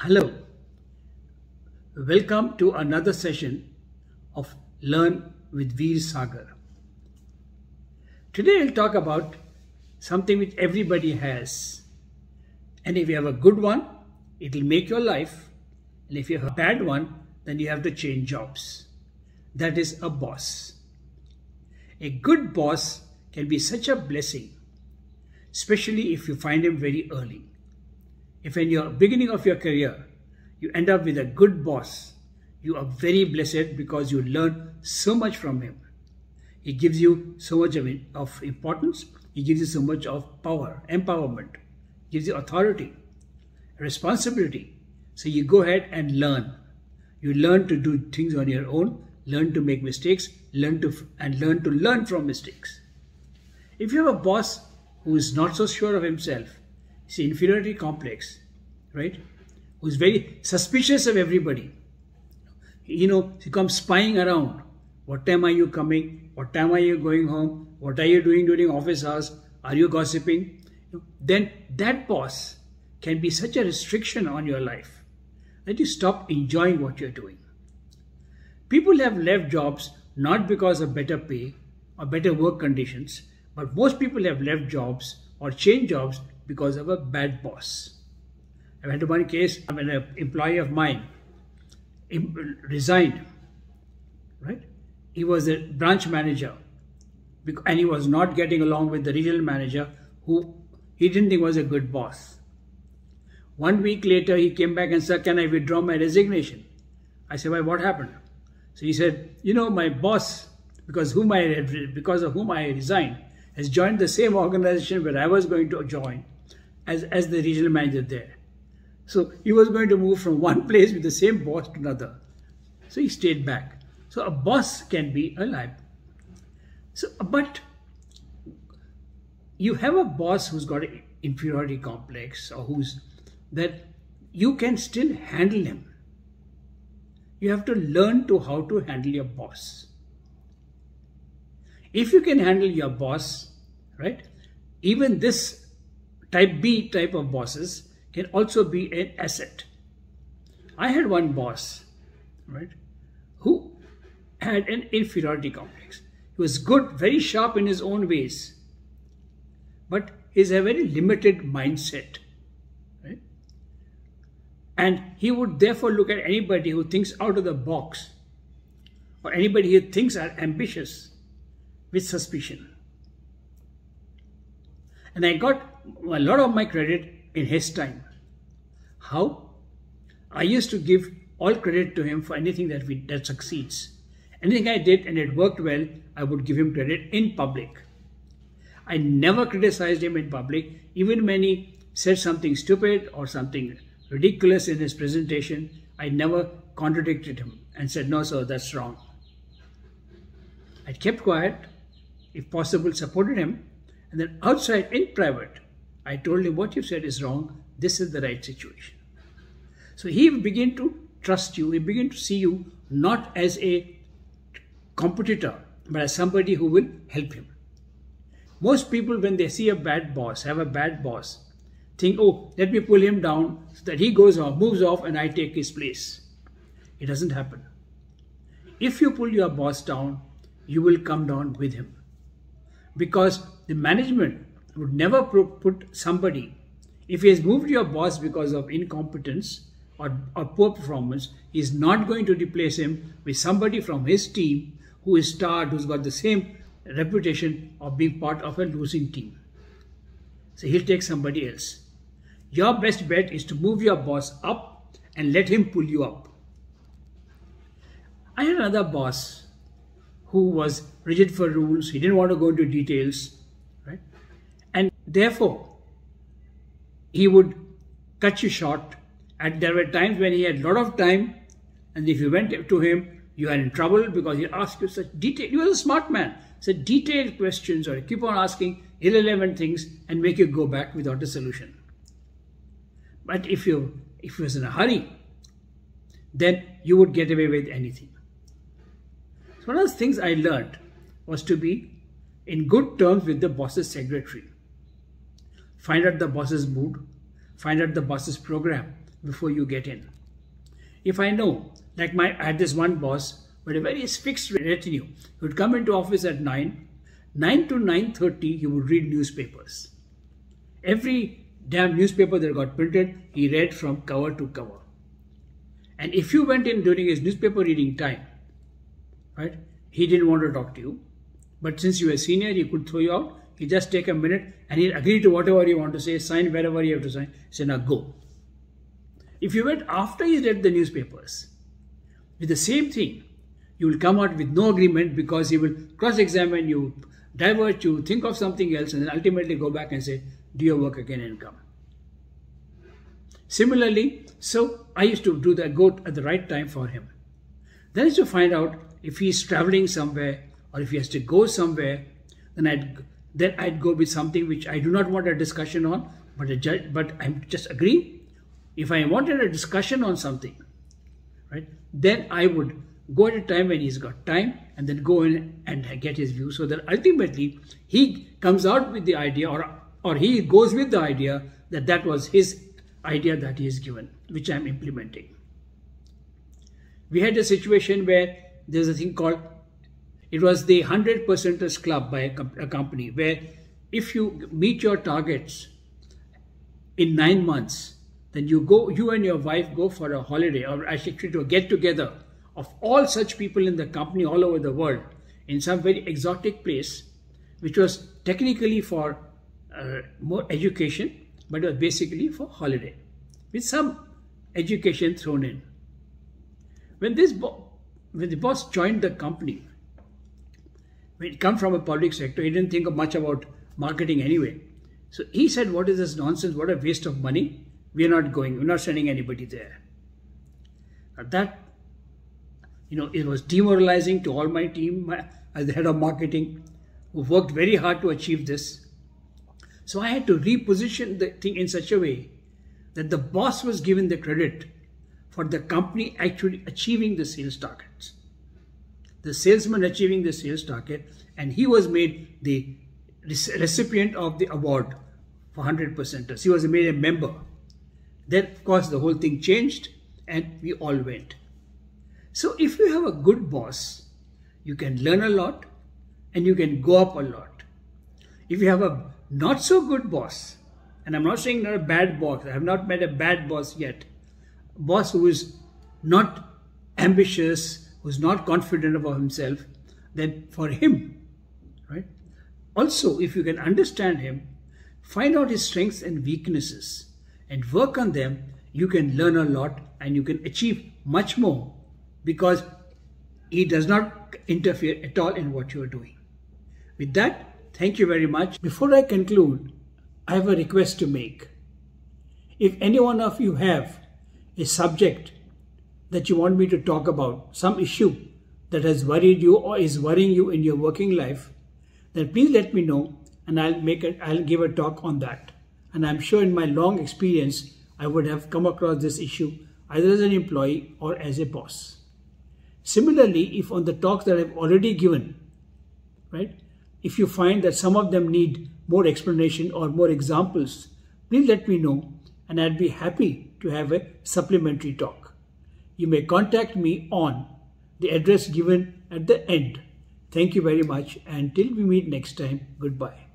Hello, welcome to another session of Learn with Veer Sagar. Today I'll talk about something which everybody has, and if you have a good one, it will make your life, and if you have a bad one, then you have to change jobs. That is a boss. A good boss can be such a blessing, especially if you find him very early. If in your beginning of your career, you end up with a good boss, you are very blessed because you learn so much from him. He gives you so much of importance, he gives you so much of power, empowerment, gives you authority, responsibility. So you go ahead and learn. You learn to do things on your own, learn to make mistakes, learn to learn from mistakes. If you have a boss who is not so sure of himself, it's inferiority complex, right? Who's very suspicious of everybody. He comes spying around. What time are you coming? What time are you going home? What are you doing during office hours? Are you gossiping? Then that boss can be such a restriction on your life that you stop enjoying what you're doing. People have left jobs not because of better pay or better work conditions, but most people have left jobs or changed jobs because of a bad boss. I went to one case when an employee of mine resigned, right? He was a branch manager and he was not getting along with the regional manager who he didn't think was a good boss. 1 week later, he came back and said, "Can I withdraw my resignation?" I said, "Why, what happened?" So he said, "My boss, because of whom I resigned, has joined the same organization where I was going to join as the regional manager there. So he was going to move from one place with the same boss to another. So he stayed back." So a boss can be a liability. But you have a boss who's got an inferiority complex or that you can still handle him. You have to learn how to handle your boss. If you can handle your boss, right, even this type B type of bosses can also be an asset. I had one boss, right, who had an inferiority complex. He was good, very sharp in his own ways, but he's a very limited mindset, right? And he would therefore look at anybody who thinks out of the box or anybody he thinks are ambitious with suspicion. And I got a lot of my credit in his time. How? I used to give all credit to him for anything that succeeds. Anything I did and it worked well, I would give him credit in public. I never criticized him in public, even when he said something stupid or something ridiculous in his presentation. I never contradicted him and said, "No, sir, that's wrong." I kept quiet, if possible, supported him, and then outside, in private, I told him, "What you said is wrong. This is the right situation." So he began to trust you. He began to see you not as a competitor, but as somebody who will help him. Most people, when they see a bad boss, have a bad boss, think, "Oh, let me pull him down so that he goes off, moves off, and I take his place." It doesn't happen. If you pull your boss down, you will come down with him. Because the management would never put somebody, if he has moved your boss because of incompetence or poor performance, he is not going to replace him with somebody from his team who is starred, who's got the same reputation of being part of a losing team. So he'll take somebody else. Your best bet is to move your boss up and let him pull you up. I had another boss who was rigid for rules. He didn't want to go into details, right? And therefore, he would cut you short. And there were times when he had a lot of time, and if you went to him, you are in trouble because he asked you such detailed. He was a smart man. So detailed questions, or keep on asking irrelevant things and make you go back without a solution. But if he was in a hurry, then you would get away with anything. So one of the things I learned was to be in good terms with the boss's secretary. Find out the boss's mood, find out the boss's program, before you get in. If I know, like I had this one boss, but a very fixed retinue. He would come into office at 9 to 9:30, he would read newspapers. Every damn newspaper that got printed, he read from cover to cover. And if you went in during his newspaper reading time, right, he didn't want to talk to you. But since you were senior, he could throw you out. He just take a minute and he'll agree to whatever you want to say, sign wherever you have to sign. Say, now go. If you went after he read the newspapers, with the same thing, you will come out with no agreement because he will cross-examine you, divert you, think of something else, and then ultimately go back and say, do your work again and come. Similarly, so I used to do that, go at the right time for him. Then I used to find out if he's traveling somewhere or if he has to go somewhere, then I'd go with something which I do not want a discussion on, but I just agree. If I wanted a discussion on something, right, then I would go at a time when he's got time and then go in and get his view, so that ultimately he comes out with the idea or he goes with the idea that was his idea that he is given, which I'm implementing. We had a situation where there's a thing called, it was the 100%ers club by a company, where if you meet your targets in 9 months, then you and your wife go for a holiday, or actually to a get together of all such people in the company all over the world in some very exotic place, which was technically for more education, but it was basically for holiday, with some education thrown in. When the boss joined the company, when he come from a public sector, he didn't think much about marketing anyway. So he said, what is this nonsense? What a waste of money. We are not going. We're not sending anybody there. That, it was demoralizing to all my team as the head of marketing, who worked very hard to achieve this. So I had to reposition the thing in such a way that the boss was given the credit for the company actually achieving the sales targets. The salesman achieving the sales target, and he was made the recipient of the award for 100%ers. He was made a member. Then, of course, the whole thing changed and we all went. So if you have a good boss, you can learn a lot and you can go up a lot. If you have a not so good boss, and I'm not saying not a bad boss, I have not met a bad boss yet, a boss who is not ambitious, who's not confident about himself, then for him, right? Also, if you can understand him, find out his strengths and weaknesses and work on them, you can learn a lot and you can achieve much more, because he does not interfere at all in what you are doing. With that, thank you very much. Before I conclude, I have a request to make. If any one of you have a subject that you want me to talk about, some issue that has worried you or is worrying you in your working life, then please let me know and I'll give a talk on that. And I'm sure in my long experience, I would have come across this issue either as an employee or as a boss. Similarly, if on the talks that I've already given, right, if you find that some of them need more explanation or more examples, please let me know and I'd be happy to have a supplementary talk. You may contact me on the address given at the end. Thank you very much, and till we meet next time, goodbye.